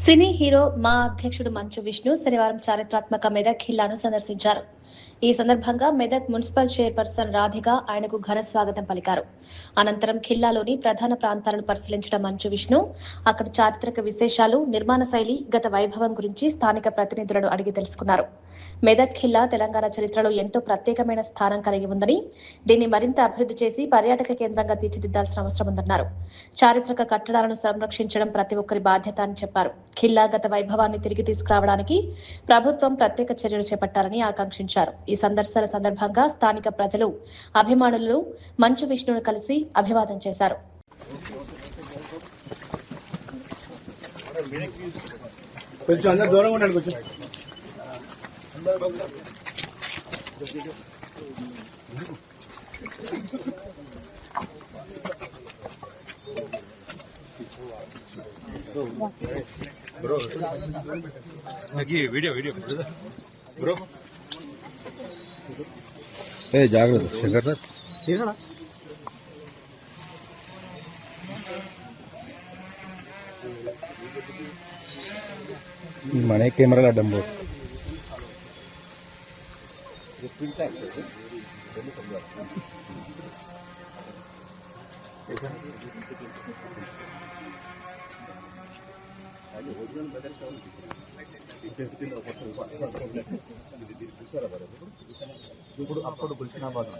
Cine hero మా అధ్యక్షుడు మంచు విష్ణు శనివారం చారిత్రాత్మక మెదక్ ఖిల్లాను సందర్శించారు. ఈ సందర్భంగా మెదక్ మున్సిపల్ చైర్పర్సన్ రాధిక ఆయనకు ఘన స్వాగతం పలికారు. అనంతరం ఖిల్లాలోని ప్రధాన ప్రాంతాలను పరిశీలించిన మంచు విష్ణు అక్కడ చారిత్రక విశేషాలు, నిర్మాణ శైలి, గత వైభవం గురించి స్థానిక ప్రతినిధులను అడిగి తెలుసుకున్నారు. మెదక్ ఖిల్లా తెలంగాణ చరిత్రలో ఎంతో ప్రత్యేకమైన స్థానం కలిగి ఉందని, దీన్ని మరింత అభివృద్ధి చేసి పర్యాటక కేంద్రంగా తీర్చిదిద్దాల్సిన అవసరం ఉందన్నారు. చారిత్రక కట్టడాలను సంరక్షించడం ప్రతి ఒక్కరి బాధ్యత అని చెప్పారు. ఖిల్లా గత వైభవాన్ని తిరిగి తీసుకురావడానికి ప్రభుత్వం ప్రత్యేక చర్యలు చేపట్టాలని ఆకాంక్షించారు. ఈ సందర్శన సందర్భంగా స్థానిక ప్రజలు, అభిమానులు మంచు విష్ణును కలిసి అభివాదం చేశారు. బ్రో వీడియో బ్రో జాగ్రత్త శంకర్ సార్ మన కెమెరాలో అడ్డం పో ఇప్పుడు అప్పుడు గుల్షనాబాద్